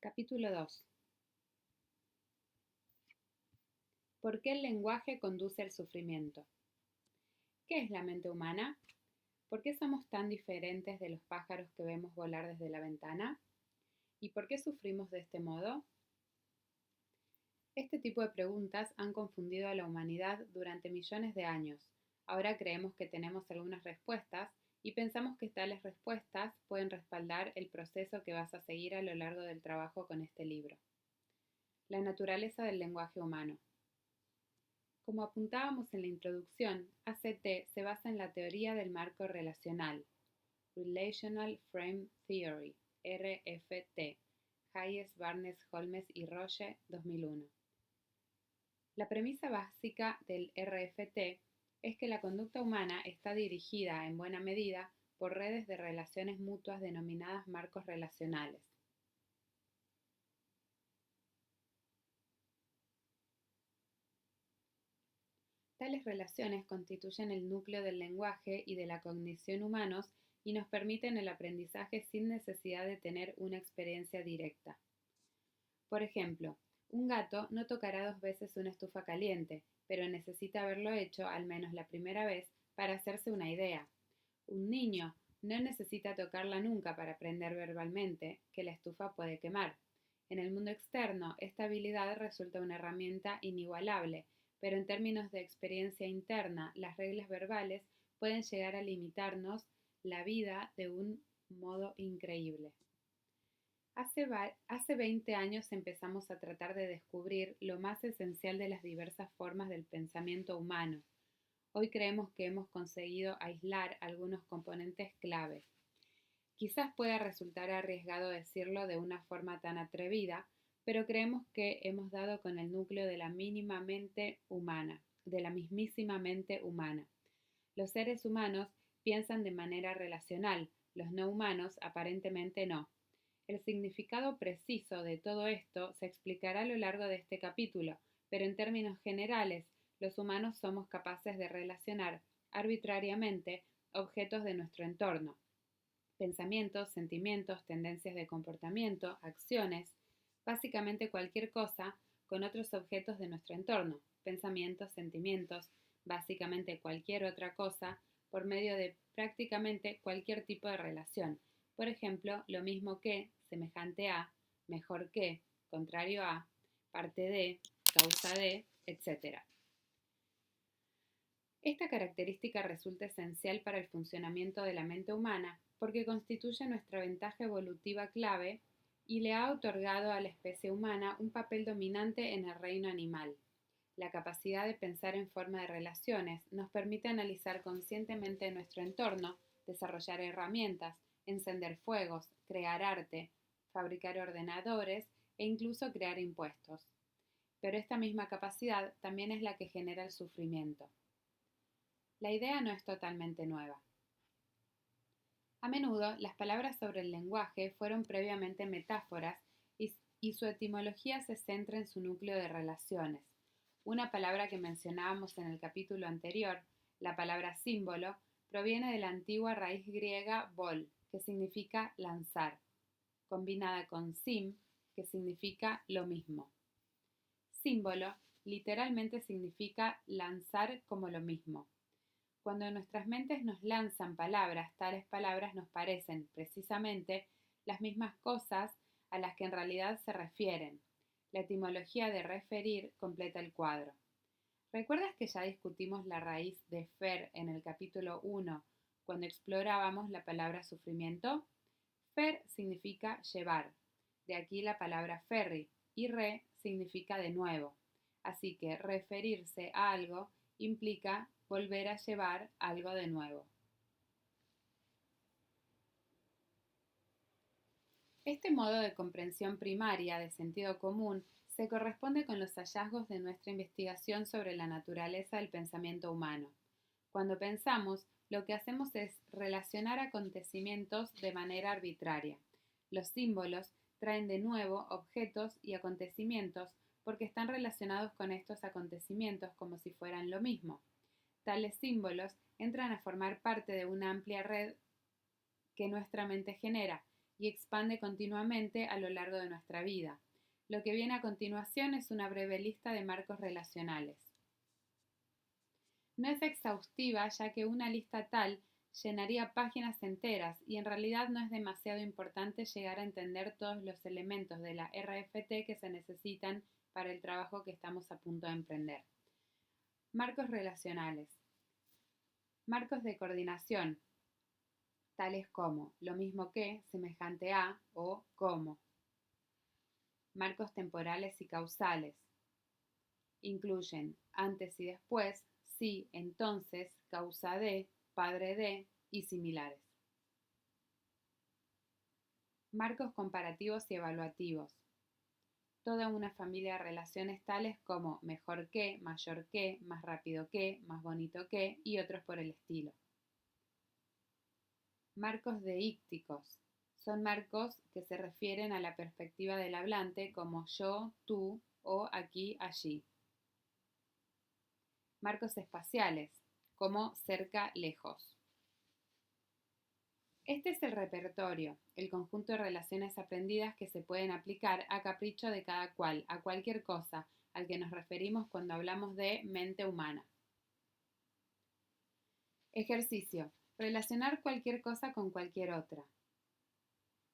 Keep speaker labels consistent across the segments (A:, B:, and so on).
A: Capítulo 2. ¿Por qué el lenguaje conduce al sufrimiento? ¿Qué es la mente humana? ¿Por qué somos tan diferentes de los pájaros que vemos volar desde la ventana? ¿Y por qué sufrimos de este modo? Este tipo de preguntas han confundido a la humanidad durante millones de años. Ahora creemos que tenemos algunas respuestas y pensamos que tales respuestas pueden respaldar el proceso que vas a seguir a lo largo del trabajo con este libro. La naturaleza del lenguaje humano. Como apuntábamos en la introducción, ACT se basa en la teoría del marco relacional, Relational Frame Theory, RFT, Hayes, Barnes, Holmes y Roche, 2001. La premisa básica del RFT es que la conducta humana está dirigida en buena medida por redes de relaciones mutuas denominadas marcos relacionales. Tales relaciones constituyen el núcleo del lenguaje y de la cognición humanos y nos permiten el aprendizaje sin necesidad de tener una experiencia directa. Por ejemplo, un gato no tocará 2 veces una estufa caliente, pero necesita haberlo hecho al menos la primera vez para hacerse una idea. Un niño no necesita tocarla nunca para aprender verbalmente que la estufa puede quemar. En el mundo externo, esta habilidad resulta una herramienta inigualable, pero en términos de experiencia interna, las reglas verbales pueden llegar a limitarnos la vida de un modo increíble. Hace 20 años empezamos a tratar de descubrir lo más esencial de las diversas formas del pensamiento humano. Hoy creemos que hemos conseguido aislar algunos componentes clave. Quizás pueda resultar arriesgado decirlo de una forma tan atrevida, pero creemos que hemos dado con el núcleo de la mismísima mente humana. Los seres humanos piensan de manera relacional, los no humanos aparentemente no. El significado preciso de todo esto se explicará a lo largo de este capítulo, pero en términos generales, los humanos somos capaces de relacionar arbitrariamente objetos de nuestro entorno, pensamientos, sentimientos, tendencias de comportamiento, acciones, básicamente cualquier cosa con otros objetos de nuestro entorno, pensamientos, sentimientos, básicamente cualquier otra cosa, por medio de prácticamente cualquier tipo de relación. Por ejemplo, lo mismo que, semejante a, mejor que, contrario a, parte de, causa de, etc. Esta característica resulta esencial para el funcionamiento de la mente humana porque constituye nuestra ventaja evolutiva clave y le ha otorgado a la especie humana un papel dominante en el reino animal. La capacidad de pensar en forma de relaciones nos permite analizar conscientemente nuestro entorno, desarrollar herramientas, encender fuegos, crear arte, fabricar ordenadores e incluso crear impuestos. Pero esta misma capacidad también es la que genera el sufrimiento. La idea no es totalmente nueva. A menudo, las palabras sobre el lenguaje fueron previamente metáforas y su etimología se centra en su núcleo de relaciones. Una palabra que mencionábamos en el capítulo anterior, la palabra símbolo, proviene de la antigua raíz griega bol, que significa lanzar, combinada con sim, que significa lo mismo. Símbolo literalmente significa lanzar como lo mismo. Cuando en nuestras mentes nos lanzan palabras, tales palabras nos parecen, precisamente, las mismas cosas a las que en realidad se refieren. La etimología de referir completa el cuadro. ¿Recuerdas que ya discutimos la raíz de fer en el capítulo 1, cuando explorábamos la palabra sufrimiento? Fer significa llevar, de aquí la palabra ferry, y re significa de nuevo. Así que referirse a algo implica volver a llevar algo de nuevo. Este modo de comprensión primaria de sentido común se corresponde con los hallazgos de nuestra investigación sobre la naturaleza del pensamiento humano. Cuando pensamos, lo que hacemos es relacionar acontecimientos de manera arbitraria. Los símbolos traen de nuevo objetos y acontecimientos porque están relacionados con estos acontecimientos como si fueran lo mismo. Tales símbolos entran a formar parte de una amplia red que nuestra mente genera, y expande continuamente a lo largo de nuestra vida. Lo que viene a continuación es una breve lista de marcos relacionales. No es exhaustiva, ya que una lista tal llenaría páginas enteras y en realidad no es demasiado importante llegar a entender todos los elementos de la RFT que se necesitan para el trabajo que estamos a punto de emprender. Marcos relacionales. Marcos de coordinación, tales como lo mismo que, semejante a o como. Marcos temporales y causales. Incluyen antes y después, sí, entonces, causa de, padre de y similares. Marcos comparativos y evaluativos. Toda una familia de relaciones tales como mejor que, mayor que, más rápido que, más bonito que y otros por el estilo. Marcos deícticos. Son marcos que se refieren a la perspectiva del hablante como yo, tú o aquí, allí. Marcos espaciales, como cerca, lejos. Este es el repertorio, el conjunto de relaciones aprendidas que se pueden aplicar a capricho de cada cual, a cualquier cosa, al que nos referimos cuando hablamos de mente humana. Ejercicio. Relacionar cualquier cosa con cualquier otra.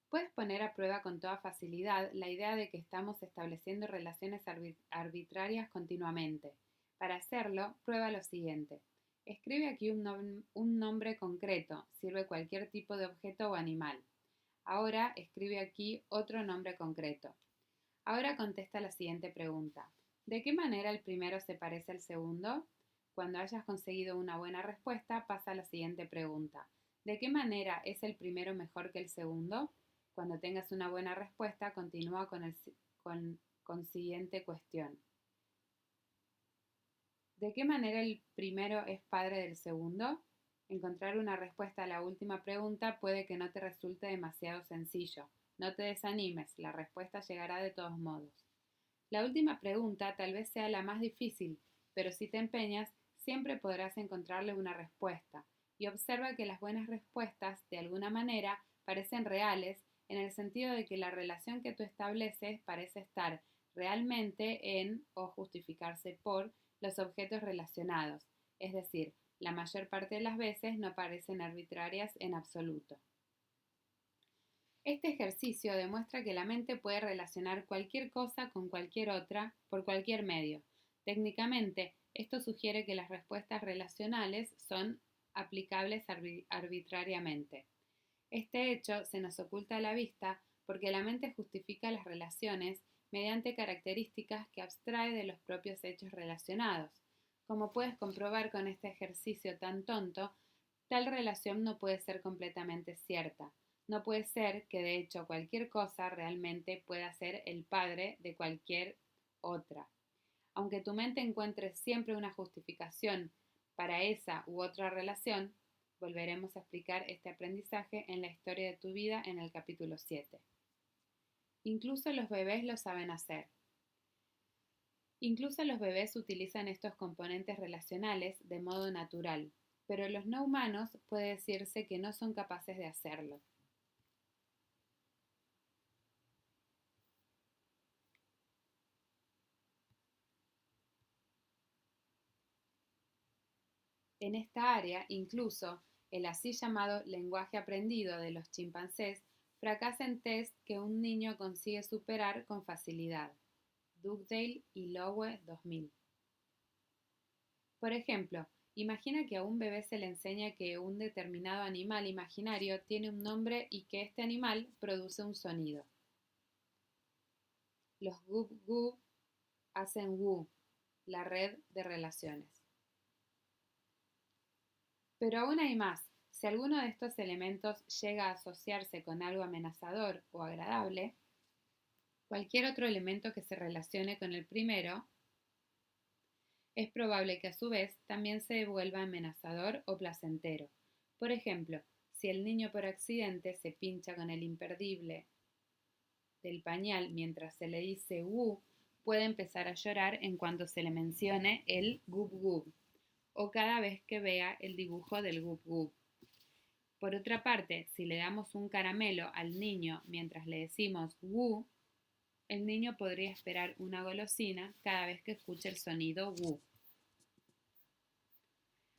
A: Puedes poner a prueba con toda facilidad la idea de que estamos estableciendo relaciones arbitrarias continuamente. Para hacerlo, prueba lo siguiente. Escribe aquí un nombre concreto, sirve cualquier tipo de objeto o animal. Ahora escribe aquí otro nombre concreto. Ahora contesta la siguiente pregunta. ¿De qué manera el primero se parece al segundo? Cuando hayas conseguido una buena respuesta, pasa a la siguiente pregunta. ¿De qué manera es el primero mejor que el segundo? Cuando tengas una buena respuesta, continúa con siguiente cuestión. ¿De qué manera el primero es padre del segundo? Encontrar una respuesta a la última pregunta puede que no te resulte demasiado sencillo. No te desanimes, la respuesta llegará de todos modos. La última pregunta tal vez sea la más difícil, pero si te empeñas, siempre podrás encontrarle una respuesta. Y observa que las buenas respuestas, de alguna manera, parecen reales en el sentido de que la relación que tú estableces parece estar realmente en o justificarse por los objetos relacionados, es decir, la mayor parte de las veces no parecen arbitrarias en absoluto. Este ejercicio demuestra que la mente puede relacionar cualquier cosa con cualquier otra por cualquier medio. Técnicamente, esto sugiere que las respuestas relacionales son aplicables arbitrariamente. Este hecho se nos oculta a la vista porque la mente justifica las relaciones mediante características que abstrae de los propios hechos relacionados. Como puedes comprobar con este ejercicio tan tonto, tal relación no puede ser completamente cierta. No puede ser que de hecho cualquier cosa realmente pueda ser el padre de cualquier otra. Aunque tu mente encuentre siempre una justificación para esa u otra relación, volveremos a explicar este aprendizaje en la historia de tu vida en el capítulo 7. Incluso los bebés lo saben hacer. Incluso los bebés utilizan estos componentes relacionales de modo natural, pero los no humanos puede decirse que no son capaces de hacerlo. En esta área, incluso, el así llamado lenguaje aprendido de los chimpancés fracasa en test que un niño consigue superar con facilidad. Dugdale y Lowe 2000. Por ejemplo, imagina que a un bebé se le enseña que un determinado animal imaginario tiene un nombre y que este animal produce un sonido. Los gub gub hacen wu, la red de relaciones. Pero aún hay más. Si alguno de estos elementos llega a asociarse con algo amenazador o agradable, cualquier otro elemento que se relacione con el primero, es probable que a su vez también se vuelva amenazador o placentero. Por ejemplo, si el niño por accidente se pincha con el imperdible del pañal mientras se le dice wu, puede empezar a llorar en cuanto se le mencione el gub gub o cada vez que vea el dibujo del gub gub. Por otra parte, si le damos un caramelo al niño mientras le decimos wu, el niño podría esperar una golosina cada vez que escuche el sonido wu.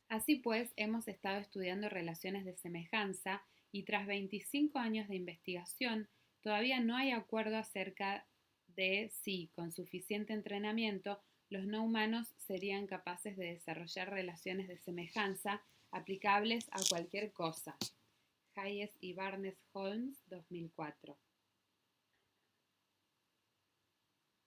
A: Así pues, hemos estado estudiando relaciones de semejanza y tras 25 años de investigación, todavía no hay acuerdo acerca de si, con suficiente entrenamiento, los no humanos serían capaces de desarrollar relaciones de semejanza aplicables a cualquier cosa. Hayes y Barnes-Holmes, 2004.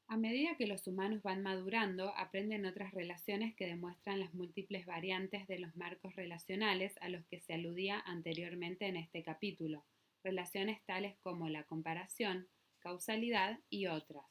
A: A medida que los humanos van madurando, aprenden otras relaciones que demuestran las múltiples variantes de los marcos relacionales a los que se aludía anteriormente en este capítulo, relaciones tales como la comparación, causalidad y otras.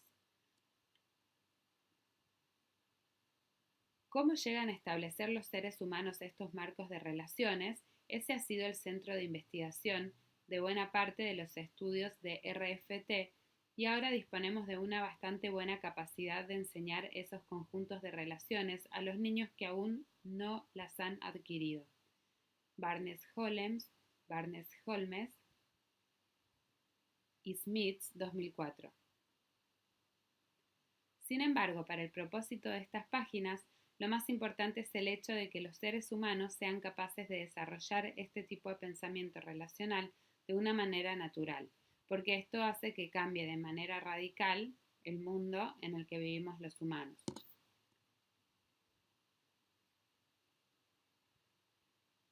A: ¿Cómo llegan a establecer los seres humanos estos marcos de relaciones? Ese ha sido el centro de investigación de buena parte de los estudios de RFT y ahora disponemos de una bastante buena capacidad de enseñar esos conjuntos de relaciones a los niños que aún no las han adquirido. Barnes-Holmes y Smith, 2004. Sin embargo, para el propósito de estas páginas, lo más importante es el hecho de que los seres humanos sean capaces de desarrollar este tipo de pensamiento relacional de una manera natural, porque esto hace que cambie de manera radical el mundo en el que vivimos los humanos.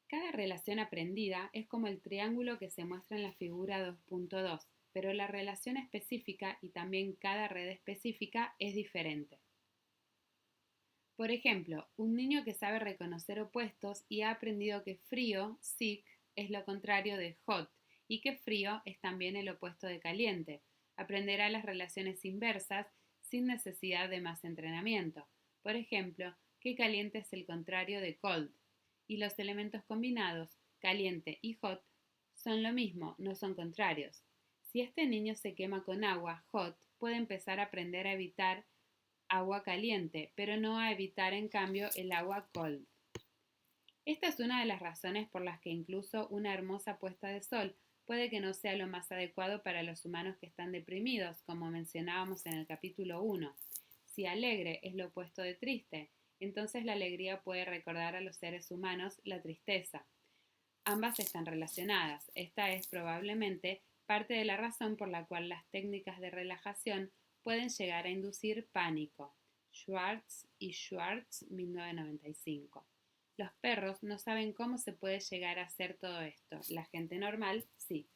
A: Cada relación aprendida es como el triángulo que se muestra en la figura 2.2, pero la relación específica y también cada red específica es diferente. Por ejemplo, un niño que sabe reconocer opuestos y ha aprendido que frío, sick, es lo contrario de hot y que frío es también el opuesto de caliente. Aprenderá las relaciones inversas sin necesidad de más entrenamiento. Por ejemplo, que caliente es el contrario de cold. Y los elementos combinados, caliente y hot, son lo mismo, no son contrarios. Si este niño se quema con agua hot, puede empezar a aprender a evitar agua caliente, pero no a evitar en cambio el agua cold. Esta es una de las razones por las que incluso una hermosa puesta de sol puede que no sea lo más adecuado para los humanos que están deprimidos, como mencionábamos en el capítulo 1. Si alegre es lo opuesto de triste, entonces la alegría puede recordar a los seres humanos la tristeza. Ambas están relacionadas. Esta es probablemente parte de la razón por la cual las técnicas de relajación pueden llegar a inducir pánico. Schwartz y Schwartz, 1995. Los perros no saben cómo se puede llegar a hacer todo esto. La gente normal sí.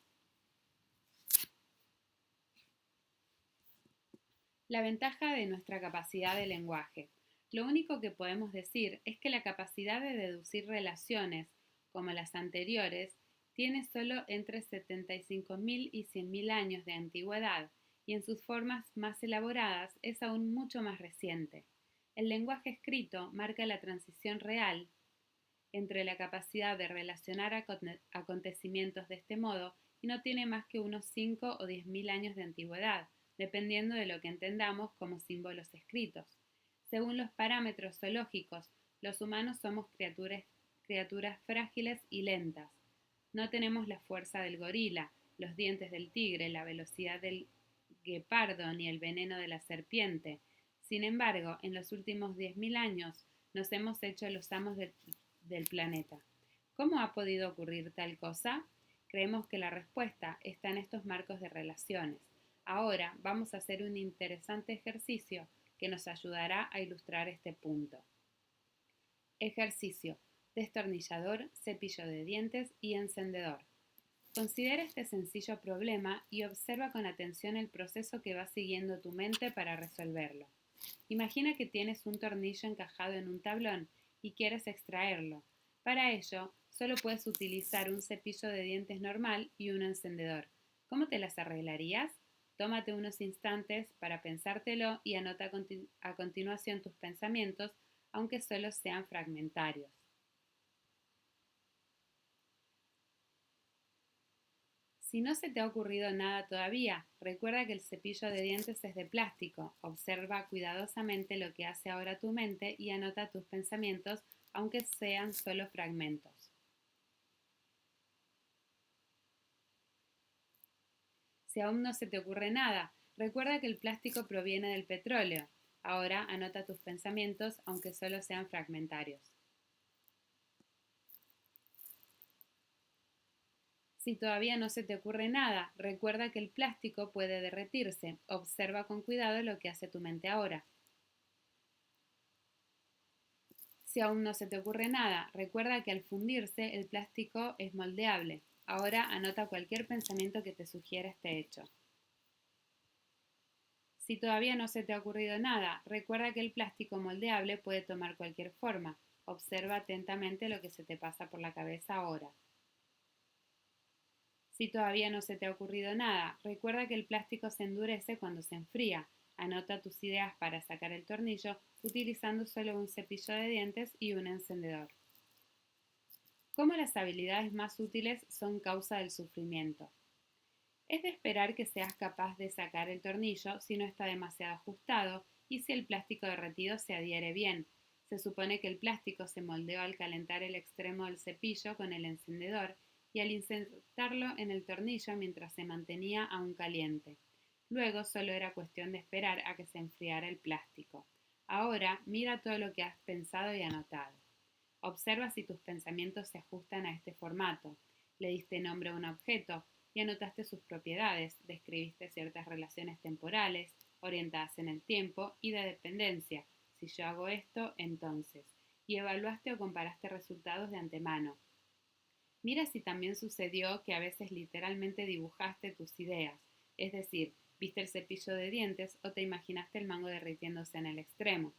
A: La ventaja de nuestra capacidad de lenguaje. Lo único que podemos decir es que la capacidad de deducir relaciones, como las anteriores, tiene solo entre 75.000 y 100.000 años de antigüedad y en sus formas más elaboradas es aún mucho más reciente. El lenguaje escrito marca la transición real entre la capacidad de relacionar acontecimientos de este modo y no tiene más que unos 5 o 10.000 años de antigüedad, dependiendo de lo que entendamos como símbolos escritos. Según los parámetros zoológicos, los humanos somos criaturas frágiles y lentas. No tenemos la fuerza del gorila, los dientes del tigre, la velocidad del guepardo ni el veneno de la serpiente. Sin embargo, en los últimos 10.000 años nos hemos hecho los amos del planeta. ¿Cómo ha podido ocurrir tal cosa? Creemos que la respuesta está en estos marcos de relaciones. Ahora vamos a hacer un interesante ejercicio que nos ayudará a ilustrar este punto. Ejercicio: destornillador, cepillo de dientes y encendedor. Considera este sencillo problema y observa con atención el proceso que va siguiendo tu mente para resolverlo. Imagina que tienes un tornillo encajado en un tablón y quieres extraerlo. Para ello, solo puedes utilizar un cepillo de dientes normal y un encendedor. ¿Cómo te las arreglarías? Tómate unos instantes para pensártelo y anota a continuación tus pensamientos, aunque solo sean fragmentarios. Si no se te ha ocurrido nada todavía, recuerda que el cepillo de dientes es de plástico. Observa cuidadosamente lo que hace ahora tu mente y anota tus pensamientos, aunque sean solo fragmentos. Si aún no se te ocurre nada, recuerda que el plástico proviene del petróleo. Ahora anota tus pensamientos, aunque solo sean fragmentarios. Si todavía no se te ocurre nada, recuerda que el plástico puede derretirse. Observa con cuidado lo que hace tu mente ahora. Si aún no se te ocurre nada, recuerda que al fundirse el plástico es moldeable. Ahora anota cualquier pensamiento que te sugiera este hecho. Si todavía no se te ha ocurrido nada, recuerda que el plástico moldeable puede tomar cualquier forma. Observa atentamente lo que se te pasa por la cabeza ahora. Si todavía no se te ha ocurrido nada, recuerda que el plástico se endurece cuando se enfría. Anota tus ideas para sacar el tornillo utilizando solo un cepillo de dientes y un encendedor. ¿Cómo las habilidades más útiles son causa del sufrimiento? Es de esperar que seas capaz de sacar el tornillo si no está demasiado ajustado y si el plástico derretido se adhiere bien. Se supone que el plástico se moldeó al calentar el extremo del cepillo con el encendedor y al insertarlo en el tornillo mientras se mantenía aún caliente. Luego solo era cuestión de esperar a que se enfriara el plástico. Ahora mira todo lo que has pensado y anotado. Observa si tus pensamientos se ajustan a este formato. Le diste nombre a un objeto y anotaste sus propiedades, describiste ciertas relaciones temporales, orientadas en el tiempo y de dependencia. Si yo hago esto, entonces. Y evaluaste o comparaste resultados de antemano. Mira si también sucedió que a veces literalmente dibujaste tus ideas, es decir, viste el cepillo de dientes o te imaginaste el mango derritiéndose en el extremo.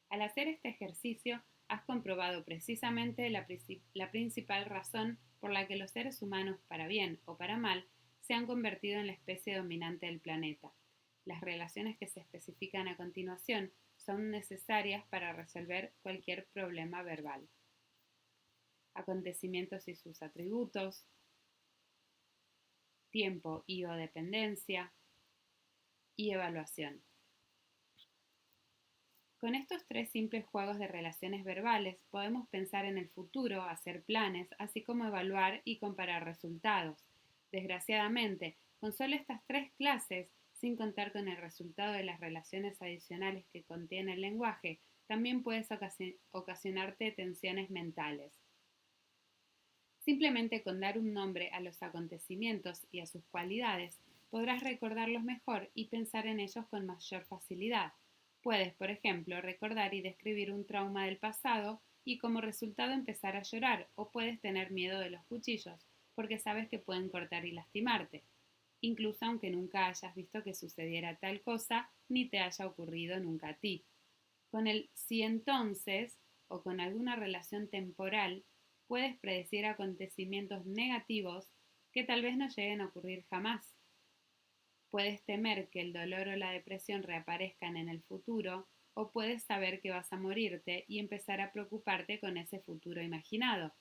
A: Al hacer este ejercicio, has comprobado precisamente la principal razón por la que los seres humanos, para bien o para mal, se han convertido en la especie dominante del planeta. Las relaciones que se especifican a continuación son necesarias para resolver cualquier problema verbal. Acontecimientos y sus atributos, tiempo y o dependencia y evaluación. Con estos tres simples juegos de relaciones verbales podemos pensar en el futuro, hacer planes, así como evaluar y comparar resultados. Desgraciadamente, con solo estas tres clases, sin contar con el resultado de las relaciones adicionales que contiene el lenguaje, también puedes ocasionarte tensiones mentales. Simplemente con dar un nombre a los acontecimientos y a sus cualidades, podrás recordarlos mejor y pensar en ellos con mayor facilidad. Puedes, por ejemplo, recordar y describir un trauma del pasado y como resultado empezar a llorar, o puedes tener miedo de los cuchillos, porque sabes que pueden cortar y lastimarte, incluso aunque nunca hayas visto que sucediera tal cosa ni te haya ocurrido nunca a ti. Con el si entonces o con alguna relación temporal puedes predecir acontecimientos negativos que tal vez no lleguen a ocurrir jamás. Puedes temer que el dolor o la depresión reaparezcan en el futuro, o puedes saber que vas a morirte y empezar a preocuparte con ese futuro imaginado.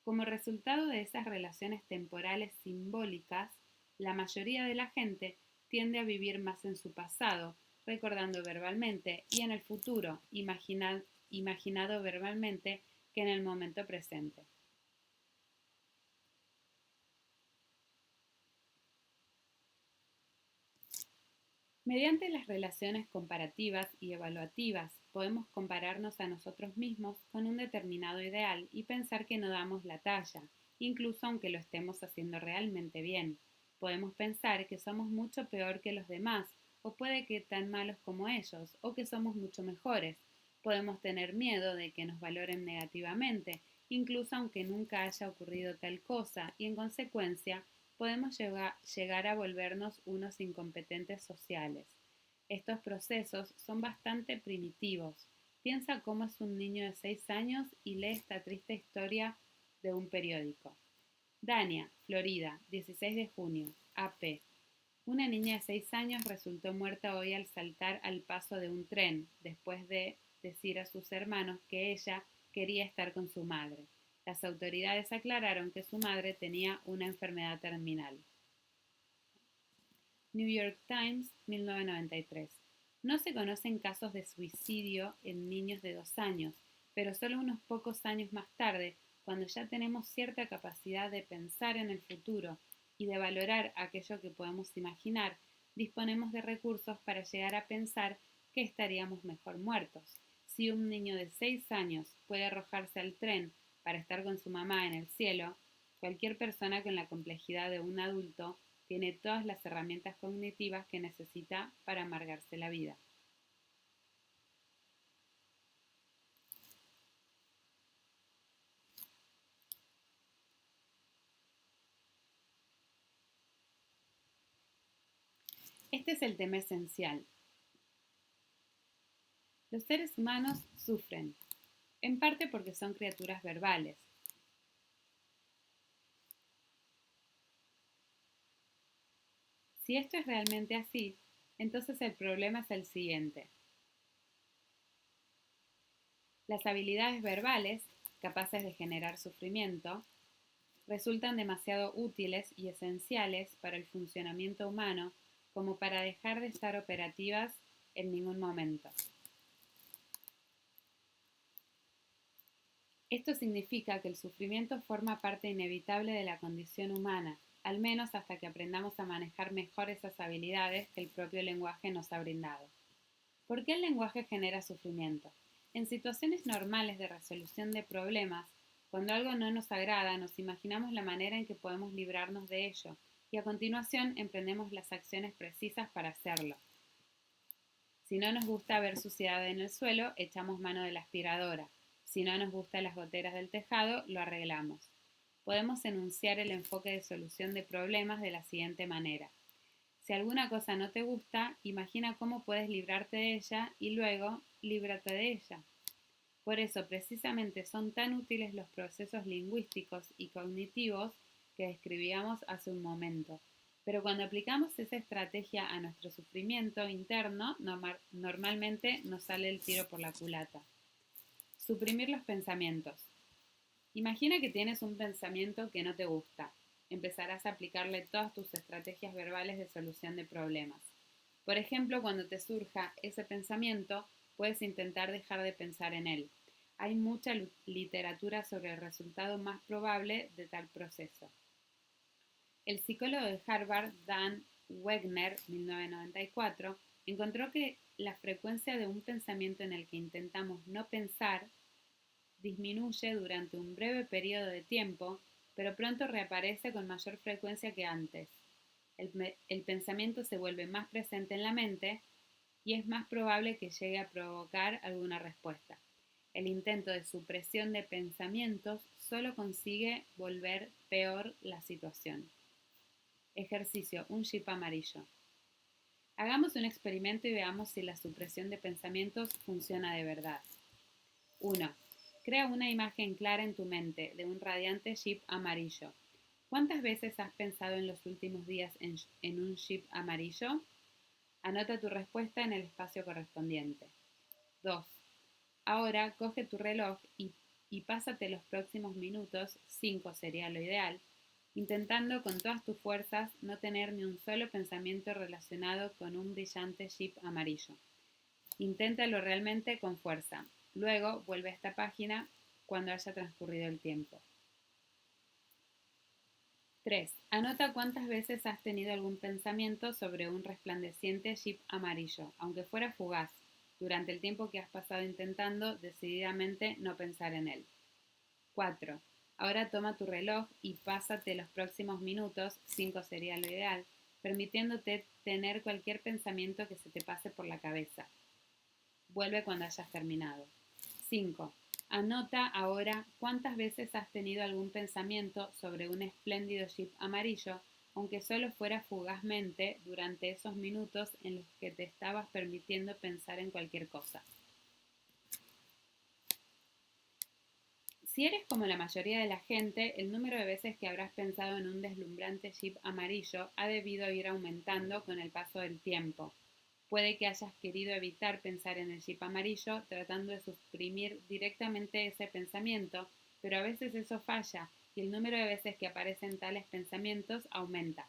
A: Como resultado de esas relaciones temporales simbólicas, la mayoría de la gente tiende a vivir más en su pasado, recordando verbalmente, y en el futuro, imaginado verbalmente, que en el momento presente. Mediante las relaciones comparativas y evaluativas, podemos compararnos a nosotros mismos con un determinado ideal y pensar que no damos la talla, incluso aunque lo estemos haciendo realmente bien. Podemos pensar que somos mucho peor que los demás, o puede que tan malos como ellos, o que somos mucho mejores. Podemos tener miedo de que nos valoren negativamente, incluso aunque nunca haya ocurrido tal cosa, y en consecuencia podemos llegar a volvernos unos incompetentes sociales. Estos procesos son bastante primitivos. Piensa cómo es un niño de 6 años y lee esta triste historia de un periódico. Dania, Florida, 16 de junio, AP. Una niña de 6 años resultó muerta hoy al saltar al paso de un tren, después de decir a sus hermanos que ella quería estar con su madre. Las autoridades aclararon que su madre tenía una enfermedad terminal. New York Times, 1993. No se conocen casos de suicidio en niños de 2 años, pero solo unos pocos años más tarde, cuando ya tenemos cierta capacidad de pensar en el futuro y de valorar aquello que podemos imaginar, disponemos de recursos para llegar a pensar que estaríamos mejor muertos. Si un niño de 6 años puede arrojarse al tren para estar con su mamá en el cielo, cualquier persona con la complejidad de un adulto tiene todas las herramientas cognitivas que necesita para amargarse la vida. Este es el tema esencial. Los seres humanos sufren, en parte porque son criaturas verbales. Si esto es realmente así, entonces el problema es el siguiente. Las habilidades verbales, capaces de generar sufrimiento, resultan demasiado útiles y esenciales para el funcionamiento humano como para dejar de estar operativas en ningún momento. Esto significa que el sufrimiento forma parte inevitable de la condición humana, al menos hasta que aprendamos a manejar mejor esas habilidades que el propio lenguaje nos ha brindado. ¿Por qué el lenguaje genera sufrimiento? En situaciones normales de resolución de problemas, cuando algo no nos agrada, nos imaginamos la manera en que podemos librarnos de ello y a continuación emprendemos las acciones precisas para hacerlo. Si no nos gusta ver suciedad en el suelo, echamos mano de la aspiradora. Si no nos gustan las goteras del tejado, lo arreglamos. Podemos enunciar el enfoque de solución de problemas de la siguiente manera. Si alguna cosa no te gusta, imagina cómo puedes librarte de ella y luego líbrate de ella. Por eso precisamente son tan útiles los procesos lingüísticos y cognitivos que describíamos hace un momento. Pero cuando aplicamos esa estrategia a nuestro sufrimiento interno, normalmente nos sale el tiro por la culata. Suprimir los pensamientos. Imagina que tienes un pensamiento que no te gusta. Empezarás a aplicarle todas tus estrategias verbales de solución de problemas. Por ejemplo, cuando te surja ese pensamiento, puedes intentar dejar de pensar en él. Hay mucha literatura sobre el resultado más probable de tal proceso. El psicólogo de Harvard, Dan Wegner, 1994, encontró que la frecuencia de un pensamiento en el que intentamos no pensar disminuye durante un breve periodo de tiempo, pero pronto reaparece con mayor frecuencia que antes. El pensamiento se vuelve más presente en la mente y es más probable que llegue a provocar alguna respuesta. El intento de supresión de pensamientos solo consigue volver peor la situación. Ejercicio, un chip amarillo. Hagamos un experimento y veamos si la supresión de pensamientos funciona de verdad. 1. Crea una imagen clara en tu mente de un radiante chip amarillo. ¿Cuántas veces has pensado en los últimos días en un chip amarillo? Anota tu respuesta en el espacio correspondiente. 2. Ahora coge tu reloj y pásate los próximos minutos, 5 sería lo ideal, intentando con todas tus fuerzas no tener ni un solo pensamiento relacionado con un brillante chip amarillo. Inténtalo realmente con fuerza. Luego vuelve a esta página cuando haya transcurrido el tiempo. 3. Anota cuántas veces has tenido algún pensamiento sobre un resplandeciente chip amarillo, aunque fuera fugaz, durante el tiempo que has pasado intentando decididamente no pensar en él. 4. Ahora toma tu reloj y pásate los próximos minutos, 5 sería lo ideal, permitiéndote tener cualquier pensamiento que se te pase por la cabeza. Vuelve cuando hayas terminado. 5. Anota ahora cuántas veces has tenido algún pensamiento sobre un espléndido chip amarillo, aunque solo fuera fugazmente durante esos minutos en los que te estabas permitiendo pensar en cualquier cosa. Si eres como la mayoría de la gente, el número de veces que habrás pensado en un deslumbrante chip amarillo ha debido ir aumentando con el paso del tiempo. Puede que hayas querido evitar pensar en el chip amarillo tratando de suprimir directamente ese pensamiento, pero a veces eso falla y el número de veces que aparecen tales pensamientos aumenta.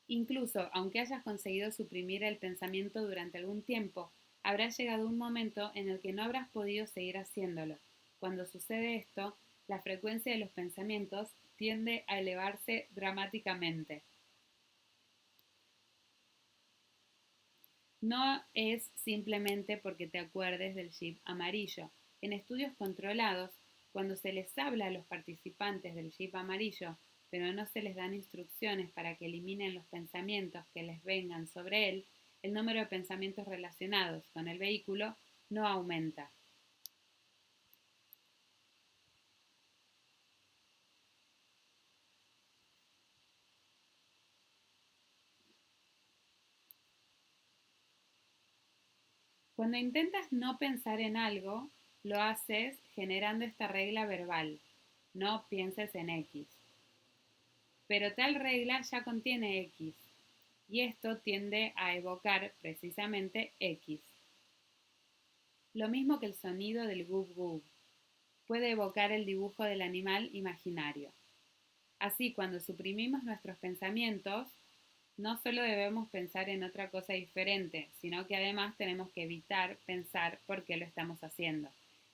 A: Incluso aunque hayas conseguido suprimir el pensamiento durante algún tiempo, habrá llegado un momento en el que no habrás podido seguir haciéndolo. Cuando sucede esto, la frecuencia de los pensamientos tiende a elevarse dramáticamente. No es simplemente porque te acuerdes del chip amarillo. En estudios controlados, cuando se les habla a los participantes del chip amarillo, pero no se les dan instrucciones para que eliminen los pensamientos que les vengan sobre él, el número de pensamientos relacionados con el vehículo no aumenta. Cuando intentas no pensar en algo, lo haces generando esta regla verbal: no pienses en X. Pero tal regla ya contiene X, y esto tiende a evocar precisamente X. Lo mismo que el sonido del gub gub puede evocar el dibujo del animal imaginario. Así, cuando suprimimos nuestros pensamientos, no solo debemos pensar en otra cosa diferente, sino que además tenemos que evitar pensar por qué lo estamos haciendo.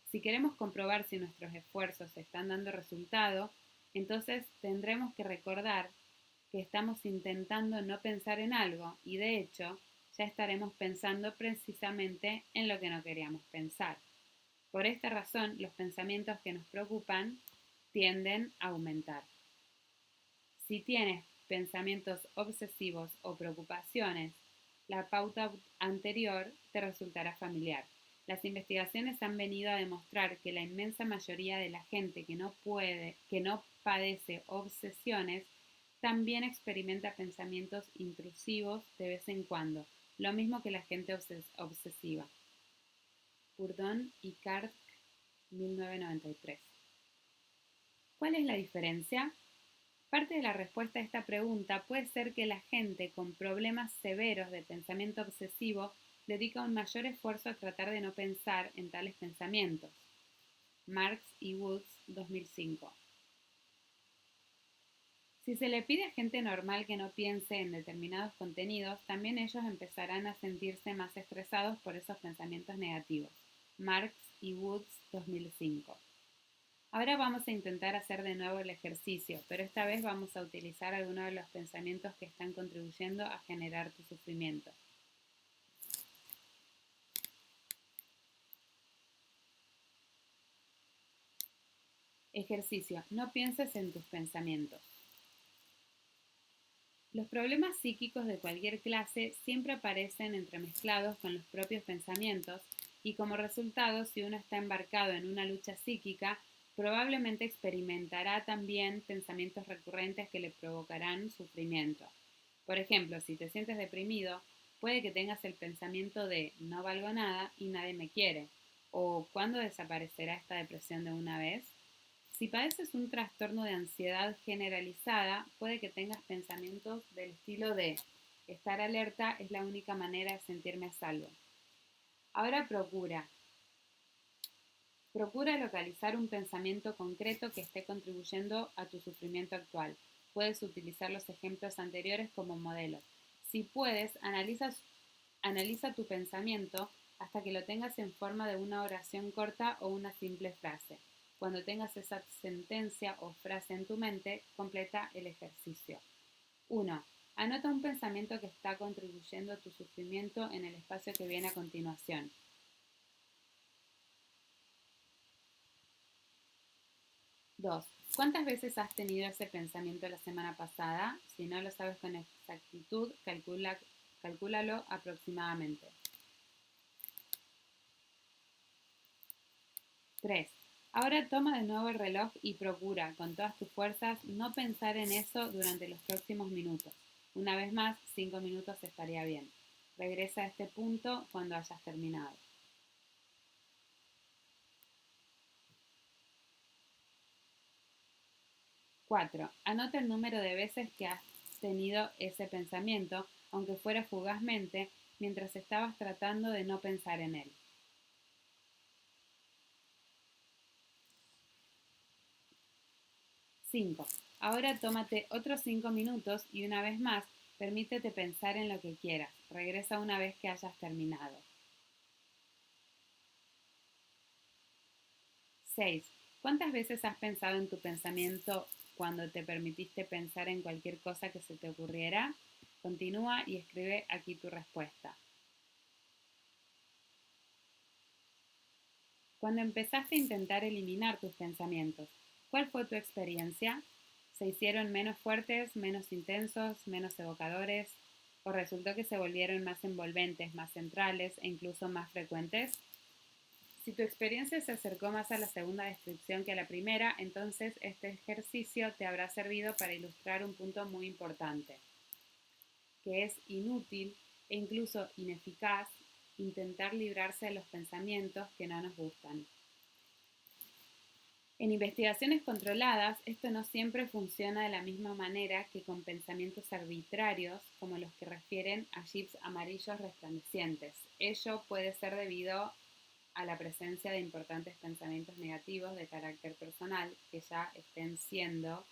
A: Si queremos comprobar si nuestros esfuerzos están dando resultado, entonces tendremos que recordar que estamos intentando no pensar en algo y de hecho ya estaremos pensando precisamente en lo que no queríamos pensar. Por esta razón, los pensamientos que nos preocupan tienden a aumentar. Si tienes pensamientos obsesivos o preocupaciones, la pauta anterior te resultará familiar. Las investigaciones han venido a demostrar que la inmensa mayoría de la gente que no padece obsesiones, también experimenta pensamientos intrusivos de vez en cuando, lo mismo que la gente obsesiva. Bourdon y Card, 1993. ¿Cuál es la diferencia? Parte de la respuesta a esta pregunta puede ser que la gente con problemas severos de pensamiento obsesivo dedica un mayor esfuerzo a tratar de no pensar en tales pensamientos. Marx y Woods, 2005. Si se le pide a gente normal que no piense en determinados contenidos, también ellos empezarán a sentirse más estresados por esos pensamientos negativos. Marx y Woods, 2005. Ahora vamos a intentar hacer de nuevo el ejercicio, pero esta vez vamos a utilizar algunos de los pensamientos que están contribuyendo a generar tu sufrimiento. Ejercicio. No pienses en tus pensamientos. Los problemas psíquicos de cualquier clase siempre aparecen entremezclados con los propios pensamientos y como resultado, si uno está embarcado en una lucha psíquica, probablemente experimentará también pensamientos recurrentes que le provocarán sufrimiento. Por ejemplo, si te sientes deprimido, puede que tengas el pensamiento de no valgo nada y nadie me quiere, o ¿cuándo desaparecerá esta depresión de una vez? Si padeces un trastorno de ansiedad generalizada, puede que tengas pensamientos del estilo de estar alerta es la única manera de sentirme a salvo. Ahora procura localizar un pensamiento concreto que esté contribuyendo a tu sufrimiento actual. Puedes utilizar los ejemplos anteriores como modelos. Si puedes, analiza tu pensamiento hasta que lo tengas en forma de una oración corta o una simple frase. Cuando tengas esa sentencia o frase en tu mente, completa el ejercicio. 1. Anota un pensamiento que está contribuyendo a tu sufrimiento en el espacio que viene a continuación. 2. ¿Cuántas veces has tenido ese pensamiento la semana pasada? Si no lo sabes con exactitud, calcúlalo aproximadamente. 3. Ahora toma de nuevo el reloj y procura, con todas tus fuerzas, no pensar en eso durante los próximos minutos. Una vez más, 5 minutos estaría bien. Regresa a este punto cuando hayas terminado. 4. Anota el número de veces que has tenido ese pensamiento, aunque fuera fugazmente, mientras estabas tratando de no pensar en él. 5. Ahora tómate otros 5 minutos y una vez más, permítete pensar en lo que quieras. Regresa una vez que hayas terminado. 6. ¿Cuántas veces has pensado en tu pensamiento cuando te permitiste pensar en cualquier cosa que se te ocurriera? Continúa y escribe aquí tu respuesta. Cuando empezaste a intentar eliminar tus pensamientos, ¿cuál fue tu experiencia? ¿Se hicieron menos fuertes, menos intensos, menos evocadores? ¿O resultó que se volvieron más envolventes, más centrales e incluso más frecuentes? Si tu experiencia se acercó más a la segunda descripción que a la primera, entonces este ejercicio te habrá servido para ilustrar un punto muy importante, que es inútil e incluso ineficaz intentar librarse de los pensamientos que no nos gustan. En investigaciones controladas, esto no siempre funciona de la misma manera que con pensamientos arbitrarios, como los que refieren a chips amarillos resplandecientes. Ello puede ser debido a la presencia de importantes pensamientos negativos de carácter personal que ya estén siendo,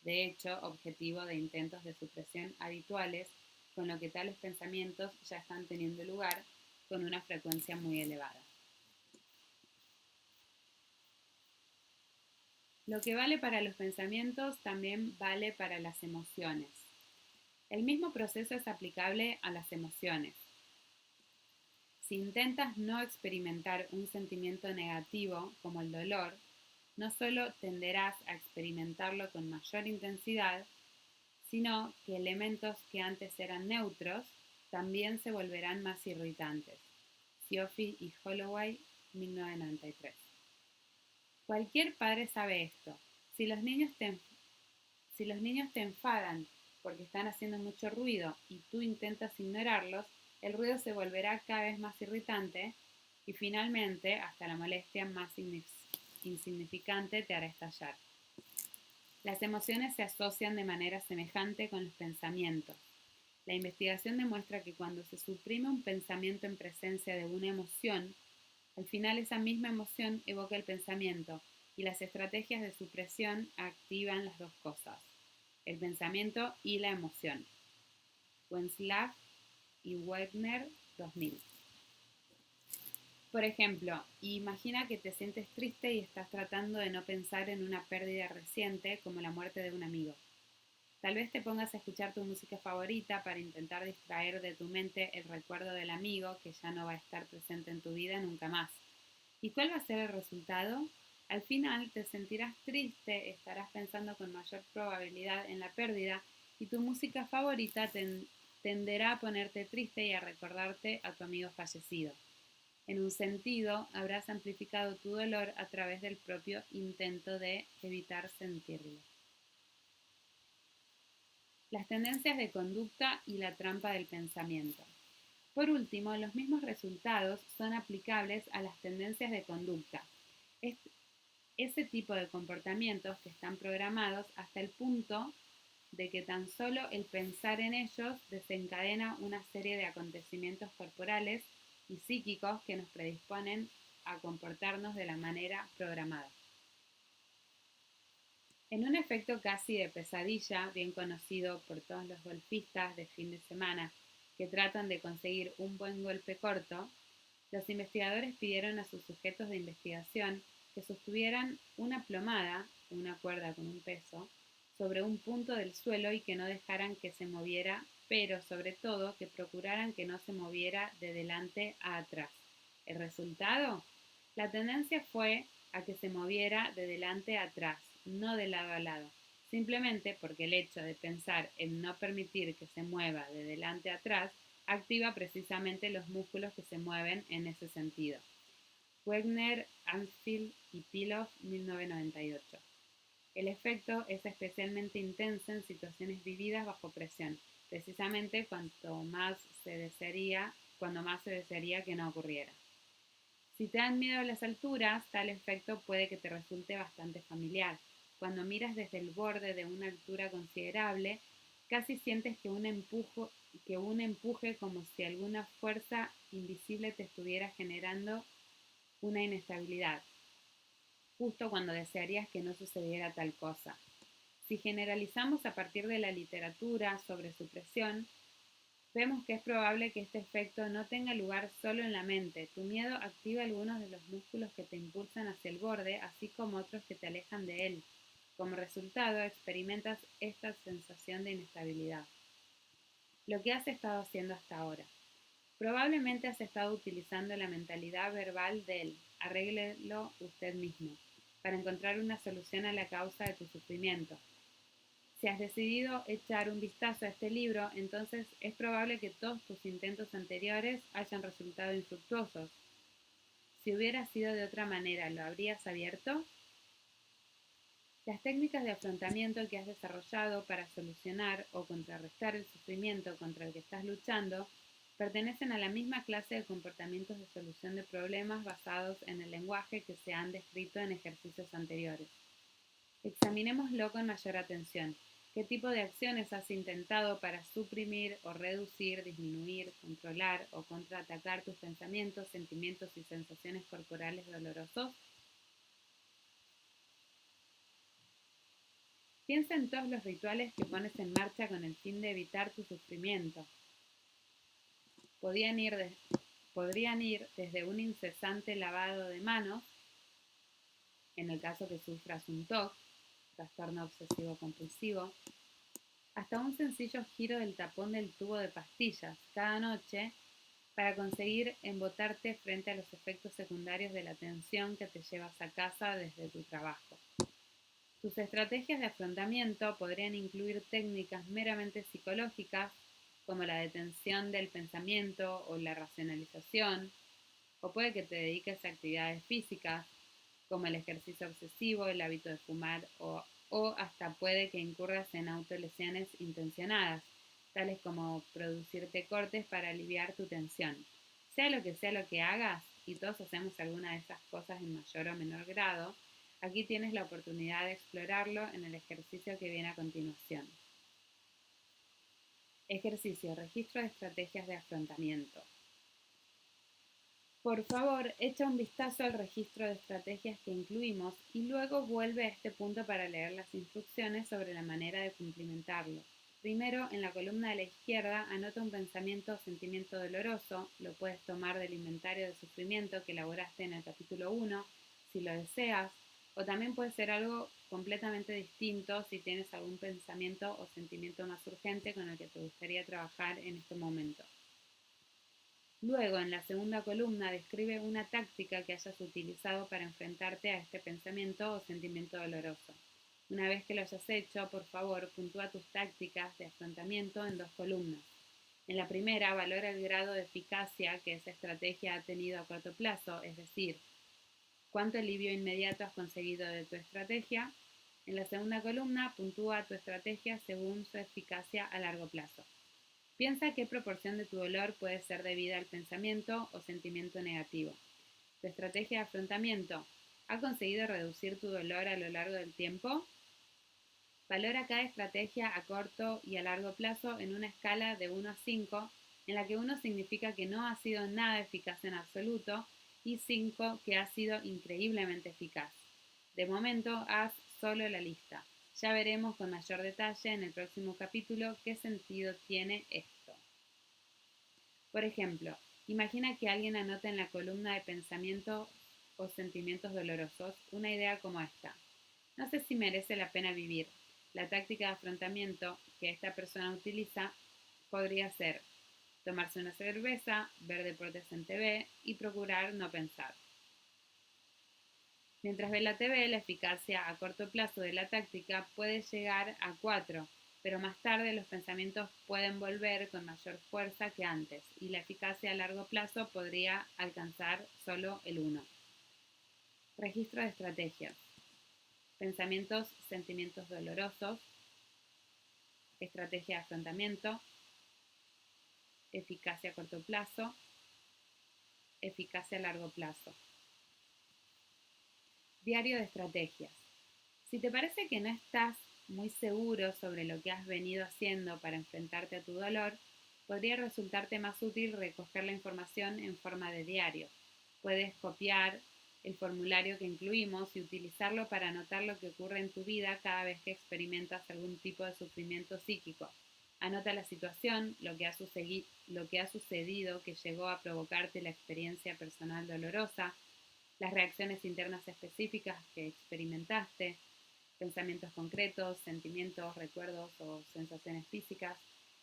A: de hecho, objetivo de intentos de supresión habituales, con lo que tales pensamientos ya están teniendo lugar con una frecuencia muy elevada. Lo que vale para los pensamientos también vale para las emociones. El mismo proceso es aplicable a las emociones. Si intentas no experimentar un sentimiento negativo como el dolor, no solo tenderás a experimentarlo con mayor intensidad, sino que elementos que antes eran neutros también se volverán más irritantes. Cioffi y Holloway, 1993. Cualquier padre sabe esto. Si los niños te enfadan porque están haciendo mucho ruido y tú intentas ignorarlos, el ruido se volverá cada vez más irritante y finalmente hasta la molestia más insignificante te hará estallar. Las emociones se asocian de manera semejante con los pensamientos. La investigación demuestra que cuando se suprime un pensamiento en presencia de una emoción, al final esa misma emoción evoca el pensamiento y las estrategias de supresión activan las dos cosas, el pensamiento y la emoción. Wenslav y Wegner, 2000. Por ejemplo, imagina que te sientes triste y estás tratando de no pensar en una pérdida reciente como la muerte de un amigo. Tal vez te pongas a escuchar tu música favorita para intentar distraer de tu mente el recuerdo del amigo que ya no va a estar presente en tu vida nunca más. ¿Y cuál va a ser el resultado? Al final te sentirás triste, estarás pensando con mayor probabilidad en la pérdida y tu música favorita tenderá a ponerte triste y a recordarte a tu amigo fallecido. En un sentido, habrás amplificado tu dolor a través del propio intento de evitar sentirlo. Las tendencias de conducta y la trampa del pensamiento. Por último, los mismos resultados son aplicables a las tendencias de conducta. Ese tipo de comportamientos que están programados hasta el punto de que tan solo el pensar en ellos desencadena una serie de acontecimientos corporales y psíquicos que nos predisponen a comportarnos de la manera programada. En un efecto casi de pesadilla, bien conocido por todos los golfistas de fin de semana que tratan de conseguir un buen golpe corto, los investigadores pidieron a sus sujetos de investigación que sostuvieran una plomada, una cuerda con un peso, sobre un punto del suelo y que no dejaran que se moviera, pero sobre todo que procuraran que no se moviera de delante a atrás. ¿El resultado? La tendencia fue a que se moviera de delante a atrás, no de lado a lado, simplemente porque el hecho de pensar en no permitir que se mueva de delante a atrás activa precisamente los músculos que se mueven en ese sentido. Wegner, Ansfield y Pilov, 1998. El efecto es especialmente intenso en situaciones vividas bajo presión, precisamente cuando más se desearía que no ocurriera. Si te dan miedo a las alturas, tal efecto puede que te resulte bastante familiar. Cuando miras desde el borde de una altura considerable, casi sientes que un empuje como si alguna fuerza invisible te estuviera generando una inestabilidad, justo cuando desearías que no sucediera tal cosa. Si generalizamos a partir de la literatura sobre supresión, vemos que es probable que este efecto no tenga lugar solo en la mente. Tu miedo activa algunos de los músculos que te impulsan hacia el borde, así como otros que te alejan de él. Como resultado, experimentas esta sensación de inestabilidad. Lo que has estado haciendo hasta ahora. Probablemente has estado utilizando la mentalidad verbal del arréglelo usted mismo para encontrar una solución a la causa de tu sufrimiento. Si has decidido echar un vistazo a este libro, entonces es probable que todos tus intentos anteriores hayan resultado infructuosos. Si hubiera sido de otra manera, ¿lo habrías abierto? Las técnicas de afrontamiento que has desarrollado para solucionar o contrarrestar el sufrimiento contra el que estás luchando pertenecen a la misma clase de comportamientos de solución de problemas basados en el lenguaje que se han descrito en ejercicios anteriores. Examinémoslo con mayor atención. ¿Qué tipo de acciones has intentado para suprimir o reducir, disminuir, controlar o contraatacar tus pensamientos, sentimientos y sensaciones corporales dolorosos? Piensa en todos los rituales que pones en marcha con el fin de evitar tu sufrimiento. Podrían ir desde un incesante lavado de manos, en el caso que sufras un TOC, trastorno obsesivo compulsivo, hasta un sencillo giro del tapón del tubo de pastillas cada noche para conseguir embotarte frente a los efectos secundarios de la tensión que te llevas a casa desde tu trabajo. Tus estrategias de afrontamiento podrían incluir técnicas meramente psicológicas, como la detención del pensamiento o la racionalización, o puede que te dediques a actividades físicas, como el ejercicio obsesivo, el hábito de fumar o hasta puede que incurras en autolesiones intencionadas, tales como producirte cortes para aliviar tu tensión. Sea lo que hagas, y todos hacemos alguna de esas cosas en mayor o menor grado, aquí tienes la oportunidad de explorarlo en el ejercicio que viene a continuación. Ejercicio: registro de estrategias de afrontamiento. Por favor, echa un vistazo al registro de estrategias que incluimos y luego vuelve a este punto para leer las instrucciones sobre la manera de cumplimentarlo. Primero, en la columna de la izquierda, anota un pensamiento o sentimiento doloroso. Lo puedes tomar del inventario de sufrimiento que elaboraste en el capítulo 1, si lo deseas, o también puede ser algo completamente distinto si tienes algún pensamiento o sentimiento más urgente con el que te gustaría trabajar en este momento. Luego, en la segunda columna, describe una táctica que hayas utilizado para enfrentarte a este pensamiento o sentimiento doloroso. Una vez que lo hayas hecho, por favor, puntúa tus tácticas de afrontamiento en dos columnas. En la primera, valora el grado de eficacia que esa estrategia ha tenido a corto plazo, es decir, cuánto alivio inmediato has conseguido de tu estrategia. En la segunda columna, puntúa tu estrategia según su eficacia a largo plazo. Piensa qué proporción de tu dolor puede ser debida al pensamiento o sentimiento negativo. ¿Tu estrategia de afrontamiento ha conseguido reducir tu dolor a lo largo del tiempo? Valora cada estrategia a corto y a largo plazo en una escala de 1 a 5, en la que 1 significa que no ha sido nada eficaz en absoluto y 5 que ha sido increíblemente eficaz. De momento, haz solo la lista. Ya veremos con mayor detalle en el próximo capítulo qué sentido tiene esto. Por ejemplo, imagina que alguien anota en la columna de pensamientos o sentimientos dolorosos una idea como esta. No sé si merece la pena vivir. La táctica de afrontamiento que esta persona utiliza podría ser tomarse una cerveza, ver deportes en TV y procurar no pensar. Mientras ve la TV, la eficacia a corto plazo de la táctica puede llegar a 4, pero más tarde los pensamientos pueden volver con mayor fuerza que antes y la eficacia a largo plazo podría alcanzar solo el 1. Registro de estrategias. Pensamientos, sentimientos dolorosos, estrategia de afrontamiento, eficacia a corto plazo, eficacia a largo plazo. Diario de estrategias. Si te parece que no estás muy seguro sobre lo que has venido haciendo para enfrentarte a tu dolor, podría resultarte más útil recoger la información en forma de diario. Puedes copiar el formulario que incluimos y utilizarlo para anotar lo que ocurre en tu vida cada vez que experimentas algún tipo de sufrimiento psíquico. Anota la situación, lo que ha sucedido que llegó a provocarte la experiencia personal dolorosa, las reacciones internas específicas que experimentaste, pensamientos concretos, sentimientos, recuerdos o sensaciones físicas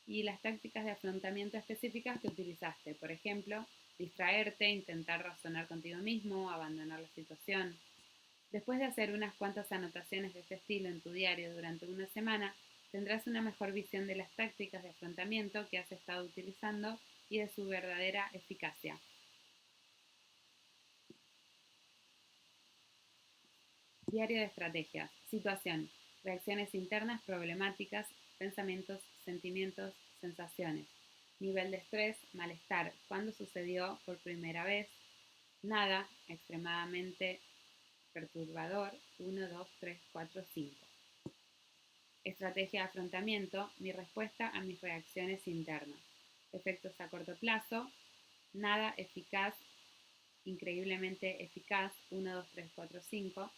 A: y las tácticas de afrontamiento específicas que utilizaste. Por ejemplo, distraerte, intentar razonar contigo mismo, abandonar la situación. Después de hacer unas cuantas anotaciones de este estilo en tu diario durante una semana, tendrás una mejor visión de las tácticas de afrontamiento que has estado utilizando y de su verdadera eficacia. Diario de estrategias. Situación. Reacciones internas problemáticas, pensamientos, sentimientos, sensaciones. Nivel de estrés, malestar. ¿Cuándo sucedió por primera vez? Nada, extremadamente perturbador. 1, 2, 3, 4, 5. Estrategia de afrontamiento, mi respuesta a mis reacciones internas. Efectos a corto plazo, nada eficaz, increíblemente eficaz, 1, 2, 3, 4, 5.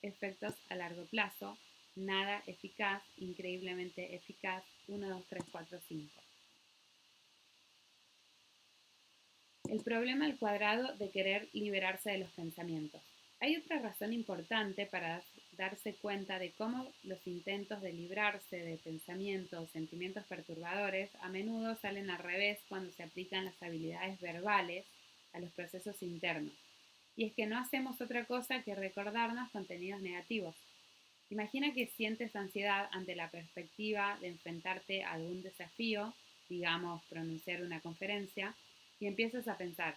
A: Efectos a largo plazo, nada eficaz, increíblemente eficaz, 1, 2, 3, 4, 5. El problema al cuadrado de querer liberarse de los pensamientos. Hay otra razón importante para darse cuenta de cómo los intentos de librarse de pensamientos o sentimientos perturbadores a menudo salen al revés cuando se aplican las habilidades verbales a los procesos internos. Y es que no hacemos otra cosa que recordarnos contenidos negativos. Imagina que sientes ansiedad ante la perspectiva de enfrentarte a algún desafío, digamos pronunciar una conferencia, y empiezas a pensar,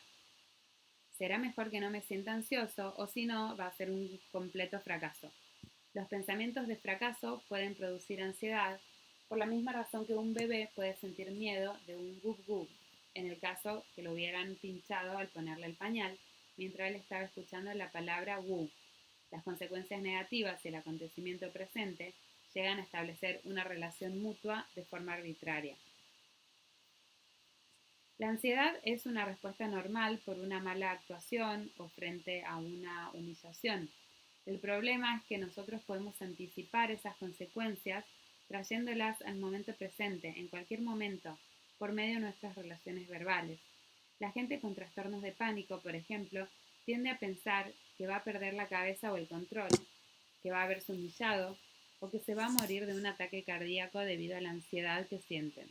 A: será mejor que no me sienta ansioso o si no va a ser un completo fracaso. Los pensamientos de fracaso pueden producir ansiedad por la misma razón que un bebé puede sentir miedo de un gub gub, en el caso que lo hubieran pinchado al ponerle el pañal, mientras él estaba escuchando la palabra wu. Las consecuencias negativas y el acontecimiento presente llegan a establecer una relación mutua de forma arbitraria. La ansiedad es una respuesta normal por una mala actuación o frente a una humillación. El problema es que nosotros podemos anticipar esas consecuencias trayéndolas al momento presente, en cualquier momento, por medio de nuestras relaciones verbales. La gente con trastornos de pánico, por ejemplo, tiende a pensar que va a perder la cabeza o el control, que va a verse humillado o que se va a morir de un ataque cardíaco debido a la ansiedad que sienten.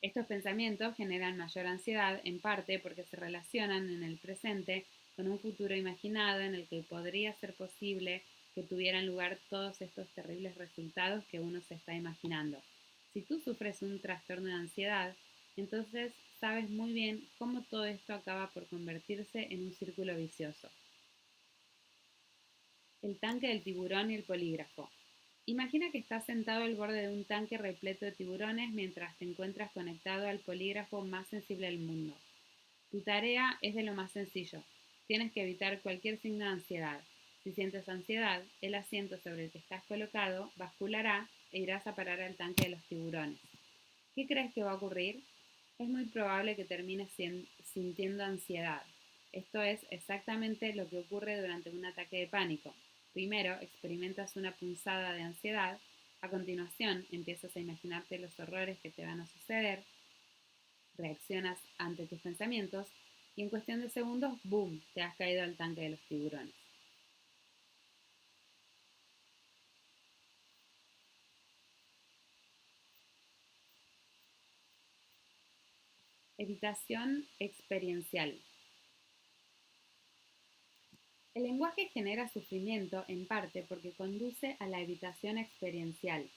A: Estos pensamientos generan mayor ansiedad en parte porque se relacionan en el presente con un futuro imaginado en el que podría ser posible que tuvieran lugar todos estos terribles resultados que uno se está imaginando. Si tú sufres un trastorno de ansiedad, entonces sabes muy bien cómo todo esto acaba por convertirse en un círculo vicioso. El tanque del tiburón y el polígrafo. Imagina que estás sentado al borde de un tanque repleto de tiburones mientras te encuentras conectado al polígrafo más sensible del mundo. Tu tarea es de lo más sencillo. Tienes que evitar cualquier signo de ansiedad. Si sientes ansiedad, el asiento sobre el que estás colocado basculará e irás a parar al tanque de los tiburones. ¿Qué crees que va a ocurrir? Es muy probable que termines sintiendo ansiedad. Esto es exactamente lo que ocurre durante un ataque de pánico. Primero experimentas una punzada de ansiedad, a continuación empiezas a imaginarte los horrores que te van a suceder, reaccionas ante tus pensamientos y en cuestión de segundos, ¡boom!, te has caído al tanque de los tiburones. Evitación experiencial. El lenguaje genera sufrimiento en parte porque conduce a la evitación experiencial.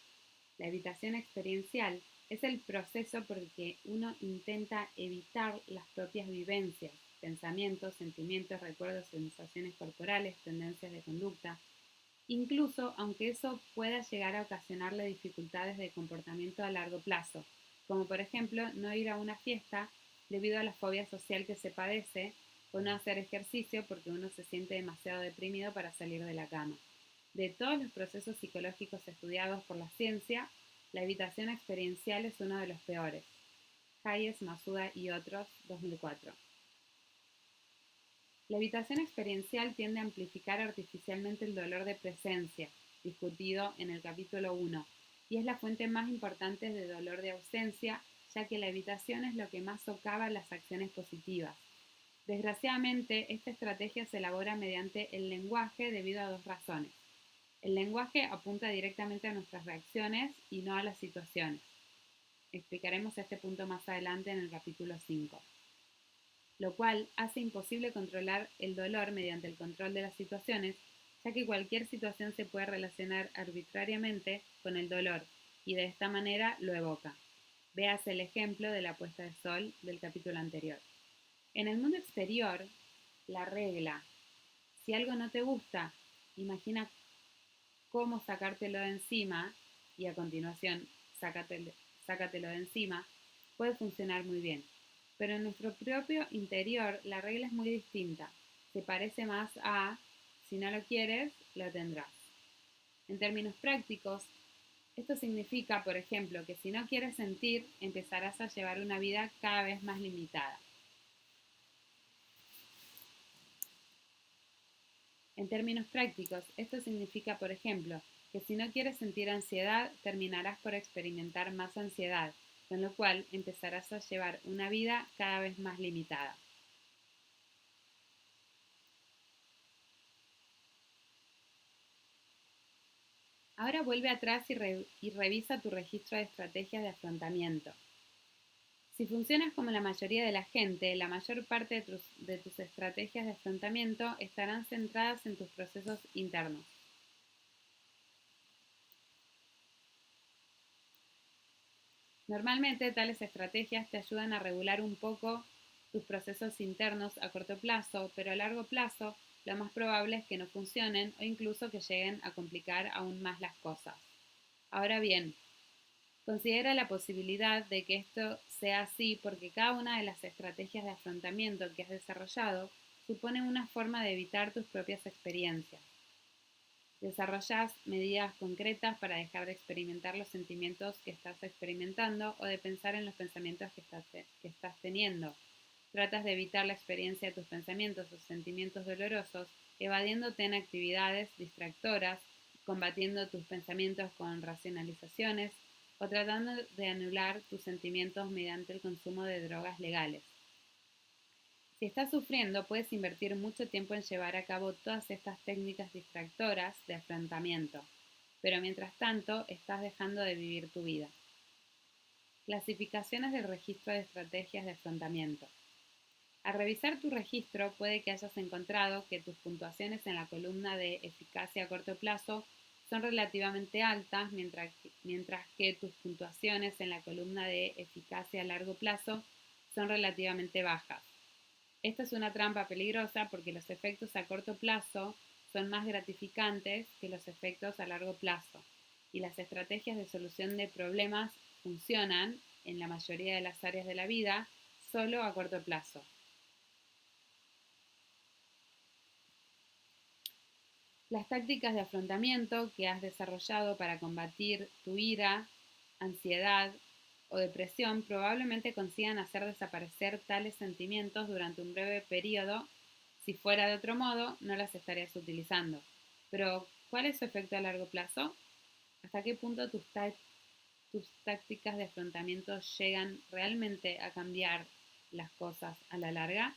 A: La evitación experiencial es el proceso por el que uno intenta evitar las propias vivencias, pensamientos, sentimientos, recuerdos, sensaciones corporales, tendencias de conducta, incluso aunque eso pueda llegar a ocasionarle dificultades de comportamiento a largo plazo, como por ejemplo no ir a una fiesta debido a la fobia social que se padece o no hacer ejercicio porque uno se siente demasiado deprimido para salir de la cama. De todos los procesos psicológicos estudiados por la ciencia, la evitación experiencial es uno de los peores. Hayes, Masuda y otros, 2004. La evitación experiencial tiende a amplificar artificialmente el dolor de presencia, discutido en el capítulo 1, y es la fuente más importante de dolor de ausencia, ya que la evitación es lo que más socava las acciones positivas. Desgraciadamente, esta estrategia se elabora mediante el lenguaje debido a dos razones. El lenguaje apunta directamente a nuestras reacciones y no a las situaciones. Explicaremos este punto más adelante en el capítulo 5, lo cual hace imposible controlar el dolor mediante el control de las situaciones, ya que cualquier situación se puede relacionar arbitrariamente con el dolor y de esta manera lo evoca. Veas el ejemplo de la puesta de sol del capítulo anterior. En el mundo exterior, la regla, si algo no te gusta, imagina cómo sacártelo de encima y a continuación sácatelo de encima, puede funcionar muy bien. Pero en nuestro propio interior la regla es muy distinta. Se parece más a si no lo quieres, lo tendrás. En términos prácticos, esto significa, por ejemplo, que si no quieres sentir, empezarás a llevar una vida cada vez más limitada. En términos prácticos, esto significa, por ejemplo, que si no quieres sentir ansiedad, terminarás por experimentar más ansiedad, con lo cual empezarás a llevar una vida cada vez más limitada. Ahora vuelve atrás y revisa tu registro de estrategias de afrontamiento. Si funcionas como la mayoría de la gente, la mayor parte de tus estrategias de afrontamiento estarán centradas en tus procesos internos. Normalmente tales estrategias te ayudan a regular un poco tus procesos internos a corto plazo, pero a largo plazo lo más probable es que no funcionen o incluso que lleguen a complicar aún más las cosas. Ahora bien, considera la posibilidad de que esto sea así porque cada una de las estrategias de afrontamiento que has desarrollado supone una forma de evitar tus propias experiencias. Desarrollas medidas concretas para dejar de experimentar los sentimientos que estás experimentando o de pensar en los pensamientos que estás teniendo. Tratas de evitar la experiencia de tus pensamientos o sentimientos dolorosos, evadiéndote en actividades distractoras, combatiendo tus pensamientos con racionalizaciones o tratando de anular tus sentimientos mediante el consumo de drogas legales. Si estás sufriendo, puedes invertir mucho tiempo en llevar a cabo todas estas técnicas distractoras de afrontamiento, pero mientras tanto estás dejando de vivir tu vida. Clasificaciones del registro de estrategias de afrontamiento. Al revisar tu registro puede que hayas encontrado que tus puntuaciones en la columna de eficacia a corto plazo son relativamente altas, mientras que tus puntuaciones en la columna de eficacia a largo plazo son relativamente bajas. Esta es una trampa peligrosa porque los efectos a corto plazo son más gratificantes que los efectos a largo plazo y las estrategias de solución de problemas funcionan, en la mayoría de las áreas de la vida, solo a corto plazo. Las tácticas de afrontamiento que has desarrollado para combatir tu ira, ansiedad o depresión probablemente consigan hacer desaparecer tales sentimientos durante un breve periodo. Si fuera de otro modo, no las estarías utilizando. Pero, ¿cuál es su efecto a largo plazo? ¿Hasta qué punto tus tácticas de afrontamiento llegan realmente a cambiar las cosas a la larga?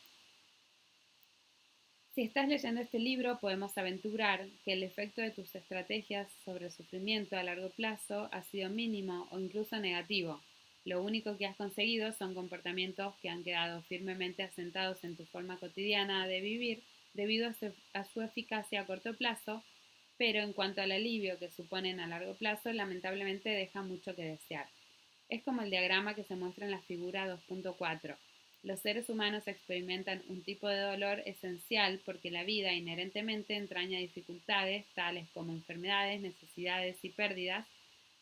A: Si estás leyendo este libro, podemos aventurar que el efecto de tus estrategias sobre el sufrimiento a largo plazo ha sido mínimo o incluso negativo. Lo único que has conseguido son comportamientos que han quedado firmemente asentados en tu forma cotidiana de vivir debido a su eficacia a corto plazo, pero en cuanto al alivio que suponen a largo plazo, lamentablemente deja mucho que desear. Es como el diagrama que se muestra en la figura 2.4. Los seres humanos experimentan un tipo de dolor esencial porque la vida inherentemente entraña dificultades tales como enfermedades, necesidades y pérdidas,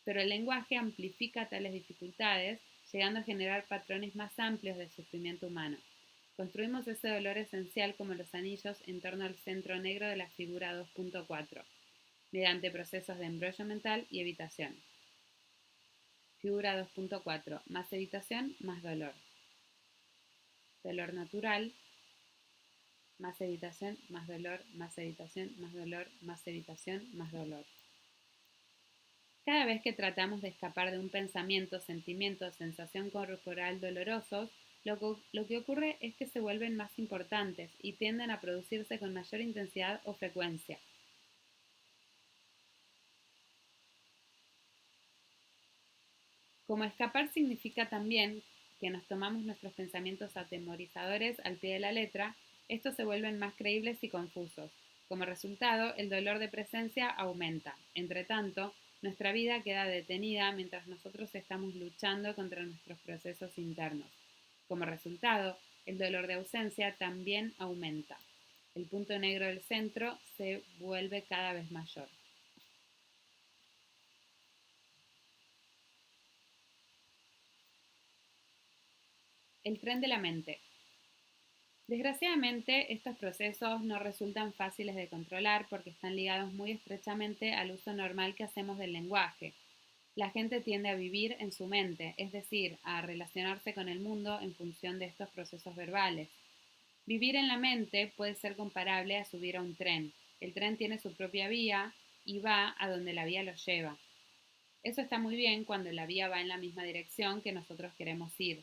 A: pero el lenguaje amplifica tales dificultades, llegando a generar patrones más amplios de sufrimiento humano. Construimos ese dolor esencial como los anillos en torno al centro negro de la figura 2.4, mediante procesos de embrollo mental y evitación. Figura 2.4. Más evitación, más dolor. Dolor natural, más evitación, más dolor, más evitación, más dolor, más evitación, más dolor. Cada vez que tratamos de escapar de un pensamiento, sentimiento o sensación corporal dolorosos, lo que ocurre es que se vuelven más importantes y tienden a producirse con mayor intensidad o frecuencia. Como escapar significa también que nos tomamos nuestros pensamientos atemorizadores al pie de la letra, estos se vuelven más creíbles y confusos. Como resultado, el dolor de presencia aumenta. Entre tanto, nuestra vida queda detenida mientras nosotros estamos luchando contra nuestros procesos internos. Como resultado, el dolor de ausencia también aumenta. El punto negro del centro se vuelve cada vez mayor. El tren de la mente. Desgraciadamente, estos procesos no resultan fáciles de controlar porque están ligados muy estrechamente al uso normal que hacemos del lenguaje. La gente tiende a vivir en su mente, es decir, a relacionarse con el mundo en función de estos procesos verbales. Vivir en la mente puede ser comparable a subir a un tren. El tren tiene su propia vía y va a donde la vía lo lleva. Eso está muy bien cuando la vía va en la misma dirección que nosotros queremos ir.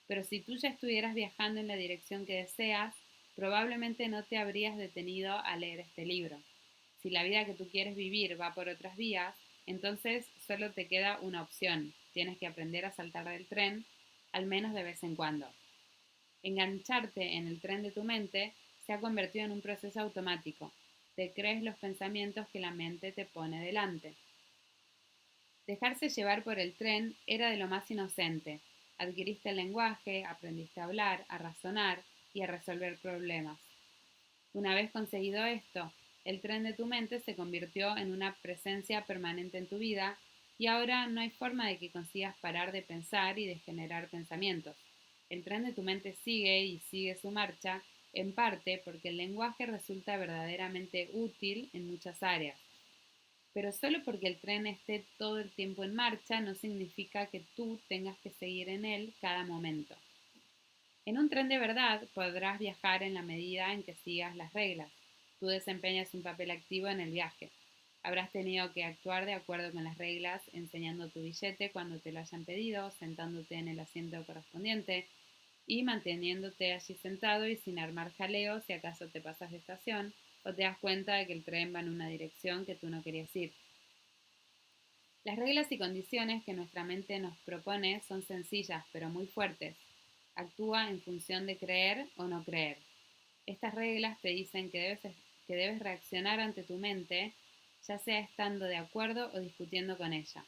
A: Pero si tú ya estuvieras viajando en la dirección que deseas, probablemente no te habrías detenido a leer este libro. Si la vida que tú quieres vivir va por otras vías, entonces solo te queda una opción. Tienes que aprender a saltar del tren, al menos de vez en cuando. Engancharte en el tren de tu mente se ha convertido en un proceso automático. Te crees los pensamientos que la mente te pone delante. Dejarse llevar por el tren era de lo más inocente. Adquiriste el lenguaje, aprendiste a hablar, a razonar y a resolver problemas. Una vez conseguido esto, el tren de tu mente se convirtió en una presencia permanente en tu vida y ahora no hay forma de que consigas parar de pensar y de generar pensamientos. El tren de tu mente sigue y sigue su marcha, en parte porque el lenguaje resulta verdaderamente útil en muchas áreas. Pero solo porque el tren esté todo el tiempo en marcha no significa que tú tengas que seguir en él cada momento. En un tren de verdad podrás viajar en la medida en que sigas las reglas. Tú desempeñas un papel activo en el viaje. Habrás tenido que actuar de acuerdo con las reglas, enseñando tu billete cuando te lo hayan pedido, sentándote en el asiento correspondiente y manteniéndote allí sentado y sin armar jaleo si acaso te pasas de estación o te das cuenta de que el tren va en una dirección que tú no querías ir. Las reglas y condiciones que nuestra mente nos propone son sencillas pero muy fuertes. Actúa en función de creer o no creer. Estas reglas te dicen que debes reaccionar ante tu mente, ya sea estando de acuerdo o discutiendo con ella.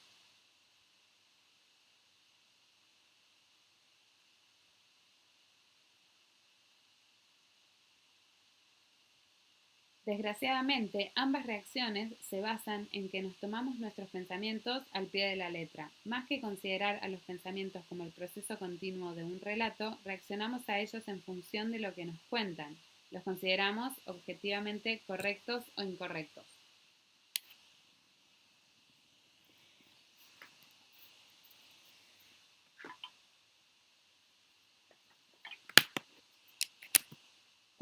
A: Desgraciadamente, ambas reacciones se basan en que nos tomamos nuestros pensamientos al pie de la letra. Más que considerar a los pensamientos como el proceso continuo de un relato, reaccionamos a ellos en función de lo que nos cuentan. Los consideramos objetivamente correctos o incorrectos.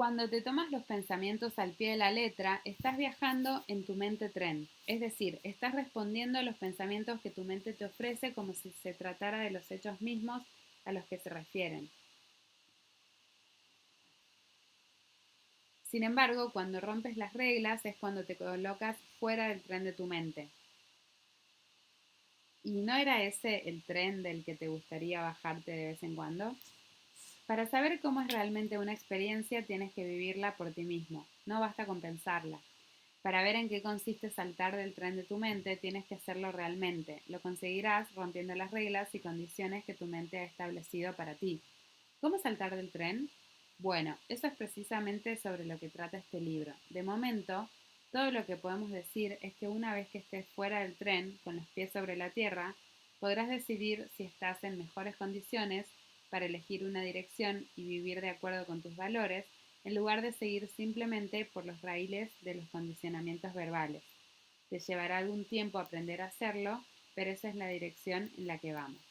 A: Cuando te tomas los pensamientos al pie de la letra, estás viajando en tu mente tren, es decir, estás respondiendo a los pensamientos que tu mente te ofrece como si se tratara de los hechos mismos a los que se refieren. Sin embargo, cuando rompes las reglas es cuando te colocas fuera del tren de tu mente. ¿Y no era ese el tren del que te gustaría bajarte de vez en cuando? Para saber cómo es realmente una experiencia tienes que vivirla por ti mismo, no basta con pensarla. Para ver en qué consiste saltar del tren de tu mente, tienes que hacerlo realmente. Lo conseguirás rompiendo las reglas y condiciones que tu mente ha establecido para ti. ¿Cómo saltar del tren? Bueno, eso es precisamente sobre lo que trata este libro. De momento, todo lo que podemos decir es que una vez que estés fuera del tren, con los pies sobre la tierra, podrás decidir si estás en mejores condiciones para elegir una dirección y vivir de acuerdo con tus valores, en lugar de seguir simplemente por los raíles de los condicionamientos verbales. Te llevará algún tiempo aprender a hacerlo, pero esa es la dirección en la que vamos.